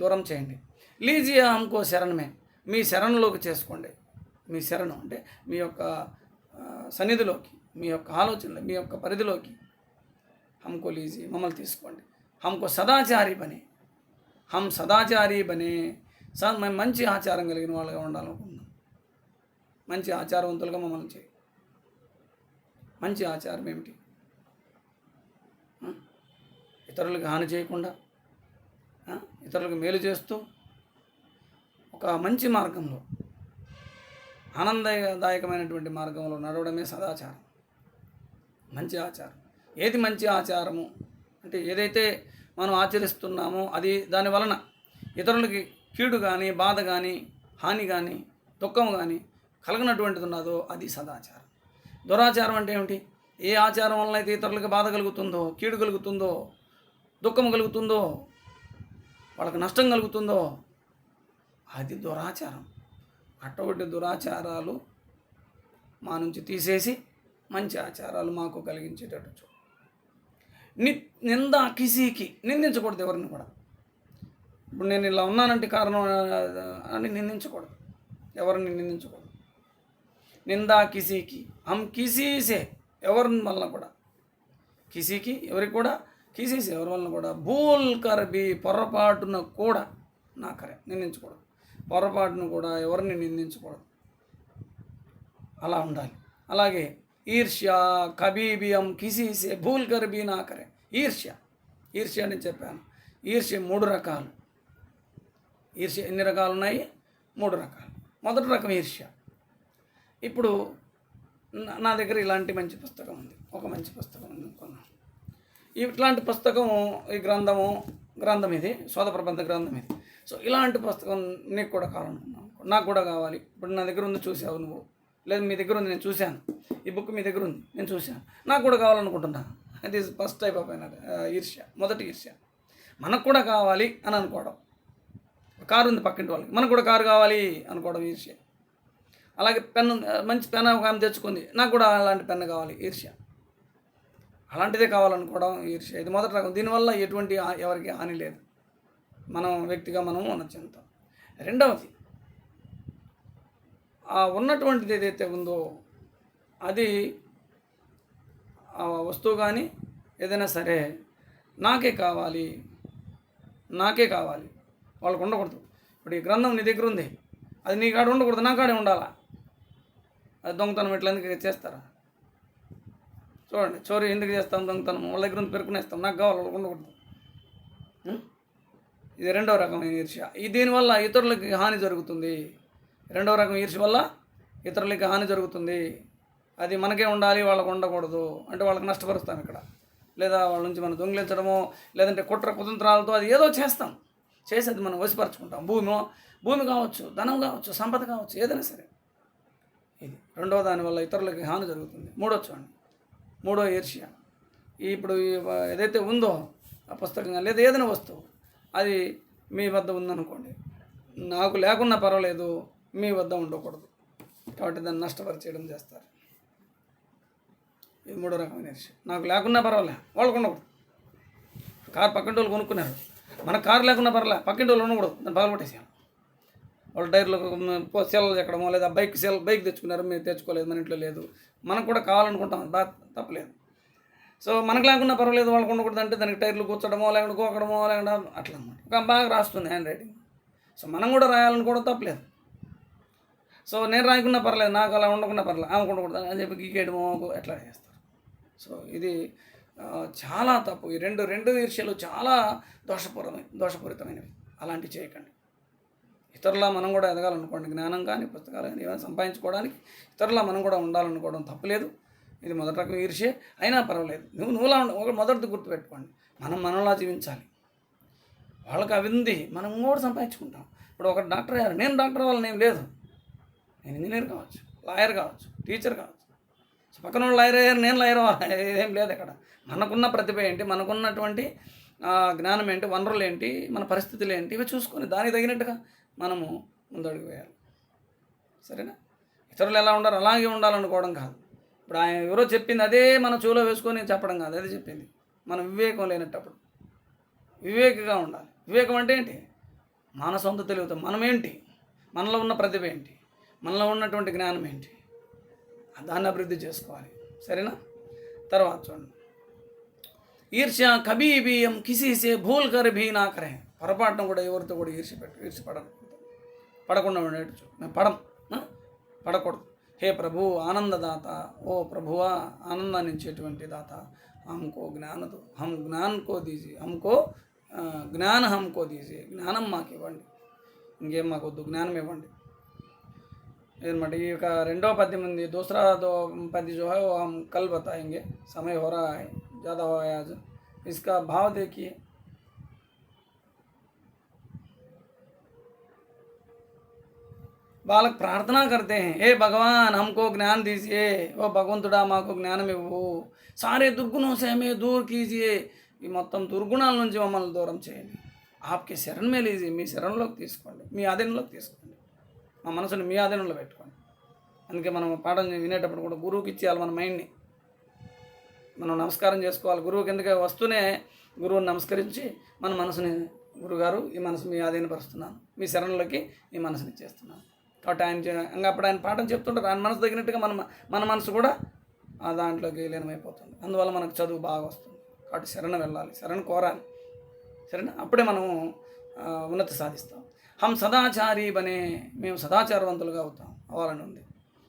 దూరం చేయండి. లీజియా హమ్కో శరణమే, మీ శరణలోకి చేసుకోండి. మీ శరణం అంటే మీ యొక్క సన్నిధిలోకి, మీ యొక్క ఆలోచనలు, మీ యొక్క పరిధిలోకి హమ్కో లీజీ మమ్మల్ని తీసుకోండి. హమ్కో సదాచారి బనే, సదాచారి బనే, మేము మంచి ఆచారం కలిగిన వాళ్ళగా ఉండాలనుకుంటున్నాం. మంచి ఆచారవంతులుగా మమ్మల్ని చేయి. మంచి ఆచారం ఏమిటి? ఇతరులకు హాని చేయకుండా, ఇతరులకు మేలు చేస్తూ ఒక మంచి మార్గంలో, ఆనందదాయకమైనటువంటి మార్గంలో నడవడమే సదాచారం, మంచి ఆచారం. ఏది మంచి ఆచారము అంటే ఏదైతే మనం ఆచరిస్తున్నామో అది దాని వలన ఇతరులకి కీడు కానీ, బాధ కానీ, హాని కానీ, దుఃఖం కానీ కలగనటువంటిది ఉన్నదో అది సదాచారం. దురాచారం అంటే ఏమిటి? ఏ ఆచారం వలన అయితే ఇతరులకు బాధ కలుగుతుందో, కీడు కలుగుతుందో, దుఃఖం కలుగుతుందో, వాళ్ళకి నష్టం కలుగుతుందో అది దురాచారం. అటువంటి దురాచారాలు మా నుంచి తీసేసి మంచి ఆచారాలు మాకు కలిగించేటట్టు చూడు. నింద కిసీకి, నిందించకూడదు ఎవరిని కూడా. ఇప్పుడు నేను ఇలా ఉన్నానంటే కారణం అని నిందించకూడదు, ఎవరిని నిందించకూడదు. నిందా కిసీకి, కిసీసే, ఎవరి వలన కూడా, కిసీకి ఎవరికి కూడా, కిసీసే ఎవరి వలన కూడా, భూల్ కర్బీ పొరపాటున కూడా, నాకరే నిందించకూడదు. పొరపాటును కూడా ఎవరిని నిందించకూడదు, అలా ఉండాలి. అలాగే ఈర్ష్య, కబీబియం కిసీసే భూల్ కర్బీ నాకరే. ఈర్ష్య అని చెప్పాను. ఈర్ష్య 3 రకాలు. ఈర్ష్య ఎన్ని రకాలు ఉన్నాయి? 3 రకాలు. మొదటి రకం ఈర్ష్య. ఇప్పుడు నా దగ్గర ఇలాంటి మంచి పుస్తకం ఉంది, ఒక మంచి పుస్తకం ఉంది అనుకున్నాను. ఇట్లాంటి పుస్తకం, ఈ గ్రంథం ఇది, శోధ ప్రబంధ గ్రంథం ఇది. సో ఇలాంటి పుస్తకం నీకు కూడా కావాలనుకున్నాను, నాకు కూడా కావాలి. ఇప్పుడు నా దగ్గర ఉంది, చూసావు నువ్వు, లేదు మీ దగ్గర ఉంది, నేను చూశాను. ఈ బుక్ మీ దగ్గర ఉంది, నేను చూశాను, నాకు కూడా కావాలనుకుంటున్నా. అది ఫస్ట్ టైప్ ఆఫ్ ఈర్ష్య, మొదటి ఈర్ష్య. మనకు కూడా కావాలి అని అనుకోవడం. కారు ఉంది పక్కింటి వాళ్ళకి, మనకు కూడా కారు కావాలి అనుకోవడం ఈర్ష్య. అలాగే పెన్ను, మంచి పెన్ ఒక ఆమె తెచ్చుకుంది, నాకు కూడా అలాంటి పెన్ను కావాలి, ఈర్ష్య. అలాంటిదే కావాలనుకోవడం ఈర్ష్య. ఇది మొదటి రకం. దీనివల్ల ఎటువంటి ఎవరికి హాని లేదు, మనం వ్యక్తిగా మనము చెందుతాం. రెండవది, ఉన్నటువంటిది ఏదైతే ఉందో అది వస్తువు కానీ ఏదైనా సరే నాకే కావాలి వాళ్ళకు ఉండకూడదు. ఇప్పుడు ఈ గ్రంథం నీ దగ్గర ఉంది, అది నీ కాడ ఉండకూడదు, నా కాడే ఉండాలా. అది దొంగతనం ఎట్లా ఎందుకు చేస్తారా? చూడండి, చోరీ ఎందుకు చేస్తాం? దొంగతనం వాళ్ళ దగ్గర ఉంది పెరుకునేస్తాం, నాకు కావాలి, వాళ్ళకు ఉండకూడదు. ఇది రెండవ రకమైన ఈర్ష్య. దీనివల్ల ఇతరులకి హాని జరుగుతుంది. రెండవ రకం ఈర్ష్య వల్ల ఇతరులకి హాని జరుగుతుంది. అది మనకే ఉండాలి, వాళ్ళకు ఉండకూడదు అంటే వాళ్ళకి నష్టపరుస్తాం ఇక్కడ. లేదా వాళ్ళ నుంచి మనం దొంగిలించడమో లేదంటే కుట్ర కుతంత్రాలతో అది ఏదో చేస్తాం, చేసి అది మనం వశపరుచుకుంటాం. భూమి కావచ్చు, ధనం కావచ్చు, సంపద కావచ్చు, ఏదైనా సరే. ఇది రెండవ దానివల్ల ఇతరులకి హాని జరుగుతుంది. మూడో ఈర్ష్య. ఇప్పుడు ఏదైతే ఉందో ఆ పుస్తకం లేదా ఏదైనా వస్తువు అది మీ వద్ద ఉందనుకోండి, నాకు లేకున్నా పర్వాలేదు, మీ వద్ద ఉండకూడదు, కాబట్టి దాన్ని నష్టపరిచేయడం చేస్తారు. ఇది మూడో రకమైన ఈర్ష్య. నాకు లేకున్నా పర్వాలే, వాళ్ళకు ఉండకూడదు. కారు పక్కింటి వాళ్ళు కొనుక్కున్నారు, మన కారు లేకున్నా పర్వాలే, పక్కింటి వాళ్ళు ఉండకూడదు, దాన్ని పగలగొట్టేసాం. వాళ్ళ టైర్లు సెల్ ఎక్కడమో లేదా బైక్ తెచ్చుకున్నారు, మీరు తెచ్చుకోలేదు, మన ఇంట్లో లేదు, మనకు కూడా కావాలనుకుంటాం, తప్పలేదు. సో మనకు లేకుండా పర్వాలేదు, వాళ్ళకు ఉండకూడదు అంటే దానికి టైర్లు కూర్చోడమో లేకుండా గోకడమో లేకుండా అట్లా అనమాట. బాగా రాస్తుంది హ్యాండ్ రైటింగ్. సో మనం కూడా రాయాలనుకోవడం తప్పలేదు. సో నేను రాయకున్నా పర్లేదు, నాకు అలా ఉండకుండా పర్లేదు, ఆమె ఉండకూడదు అని చెప్పి గీకేయడమో ఎట్లా చేస్తారు. సో ఇది చాలా తప్పు. ఈ రెండు ఈర్ష్యలు చాలా దోషపూరితమైనవి. అలాంటివి చేయకండి. ఇతరులా మనం కూడా ఎదగాలనుకోండి, జ్ఞానం కానీ పుస్తకాలు కానీ ఏమైనా సంపాదించుకోవడానికి ఇతరులా మనం కూడా ఉండాలనుకోవడం తప్పులేదు. ఇది మొదటి రకం ఈర్ష్య, అయినా పర్వాలేదు. నువ్వులా మొదటిది గుర్తుపెట్టుకోండి, మనలా జీవించాలి. వాళ్ళకి అవి ఉంది, మనం కూడా సంపాదించుకుంటాం. ఇప్పుడు ఒక డాక్టర్ అయ్యారు, నేను డాక్టర్ వాళ్ళని ఏం లేదు, నేను ఇంజనీర్ కావచ్చు, లాయర్ కావచ్చు, టీచర్ కావచ్చు. సో పక్కన వాళ్ళు లాయర్ అయ్యారు, నేను లాయర్ ఏం లేదు. ఇక్కడ మనకున్న ప్రతిభ ఏంటి, మనకున్నటువంటి జ్ఞానం ఏంటి, వనరులు ఏంటి, మన పరిస్థితులు ఏంటి, ఇవి చూసుకొని దానికి తగినట్టుగా మనము ముందడుగు వేయాలి. సరేనా? ఇతరులు ఎలా ఉండాలి అలాగే ఉండాలనుకోవడం కాదు. ఇప్పుడు ఆయన ఎవరో చెప్పింది అదే మన చెవిలో వేసుకొని చెప్పడం కాదు, అదే చెప్పింది. మనం వివేకం లేనట్టప్పుడు వివేకగా ఉండాలి. వివేకం అంటే ఏంటి? మన సొంత తెలివితో మనమేంటి, మనలో ఉన్న ప్రతిభ ఏంటి, మనలో ఉన్నటువంటి జ్ఞానం ఏంటి, దాన్ని అభివృద్ధి చేసుకోవాలి. సరేనా? తర్వాత చూడండి, ఈర్ష్య కభీ భీ హమ్ కిసీ సే భూల్ కర్ భీ నా కరే. పొరపాటున కూడా ఎవరితో కూడా పడకుండా ఉండేట్టు మేము పడకూడదు. హే ప్రభు ఆనందదాత, ఓ ప్రభువా ఆనందాన్ని ఇచ్చేటువంటి దాత, హమ్కో జ్ఞానంకో దీజీ, హమ్కో దీజీ, జ్ఞానం మాకు ఇవ్వండి, ఇంకేం మాకు వద్దు, జ్ఞానం ఇవ్వండి. ఏదన్నమాట ఈ యొక్క రెండో పద్యం ఉంది. दूसरा पद्य जो है वो हम कल बताएंगे, समय हो रहा है, ज़्यादा हो गया आज. इसका भाव देखिए. बालक प्रार्थना करते हैं, हे भगवान हमको ज्ञान दीजिए, ओ भगवंतुड़ा మాకు జ్ఞానం ఇవ్వు, सारे दुर्गुणों से हमें दूर कीजिए, ఈ మొత్తం దుర్గుణాల నుంచి మమ్మల్ని దూరం చేయండి. ఆప్కే శరణ్ మే లీజిए, మీ శరణంలోకి తీసుకోండి, మీ ఆధీనంలోకి తీసుకోండి, మా మనసుని మీ ఆధీనంలో పెట్టుకోండి. అందుకే మనం పాఠం వినేటప్పుడు కూడా గురువుకి ఇచ్చేయాలి మన మైండ్ని. మనం నమస్కారం చేసుకోవాలి గురువుకి. ఎందుకంటే వస్తూనే గురువుని నమస్కరించి మన మనసుని, గురుగారు ఈ మనసు మీ ఆధీనపరుస్తున్నాను, మీ శరణంలోకి ఈ మనసుని ఇచ్చేస్తున్నాను. కాబట్టి అప్పుడు ఆయన పాఠం చెప్తుంటారు, ఆయన మనసు తగినట్టుగా మన మనసు కూడా ఆ దాంట్లోకి లీనమైపోతుంది. అందువల్ల మనకు చదువు బాగా వస్తుంది. కాబట్టి శరణ వెళ్ళాలి, శరణ కోరాలి. సరేనా? అప్పుడే మనం ఉన్నతి సాధిస్తాం. హమ్ సదాచారి బనే, మేము సదాచారవంతులుగా అవ్వాలని ఉంది.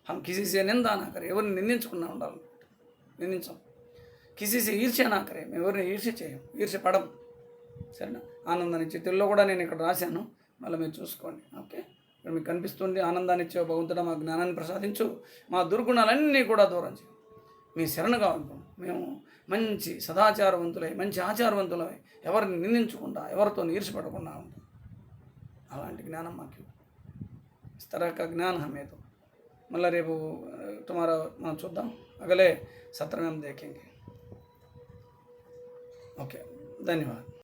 హమ్ కిసీసే నిందా నా కరే, ఎవరిని నిందించకుండా ఉండాలి, నిందించాం. కిసీసే ఈర్ష్య నా కరే, మేము ఎవరిని ఈర్ష్య చేయం, ఈర్ష్య పడం. సరేనా? ఆనందాన్ని ఇచ్చే తెలుగులో కూడా నేను ఇక్కడ రాశాను, మళ్ళీ మీరు చూసుకోండి. ఓకే, ఇక్కడ మీకు కనిపిస్తుంది. ఆనందాన్ని ఇచ్చే భగవంతుడా మా జ్ఞానాన్ని ప్రసాదించు, మా దుర్గుణాలన్నీ కూడా దూరం చేయి, మీ శరణుగా ఉంటాం. మేము మంచి సదాచారవంతులై, మంచి ఆచారవంతులై, ఎవరిని నిందించకుండా, ఎవరితో ఈర్ష్యపడకుండా ఉంటాం. అలాంటి జ్ఞానం మాకు इस तरह का ज्ञान हमें दो. मल्ला रेपू तुम्हारा మనం చూద్దాం, अगले सत्र में हम देखेंगे. ओके, धन्यवाद.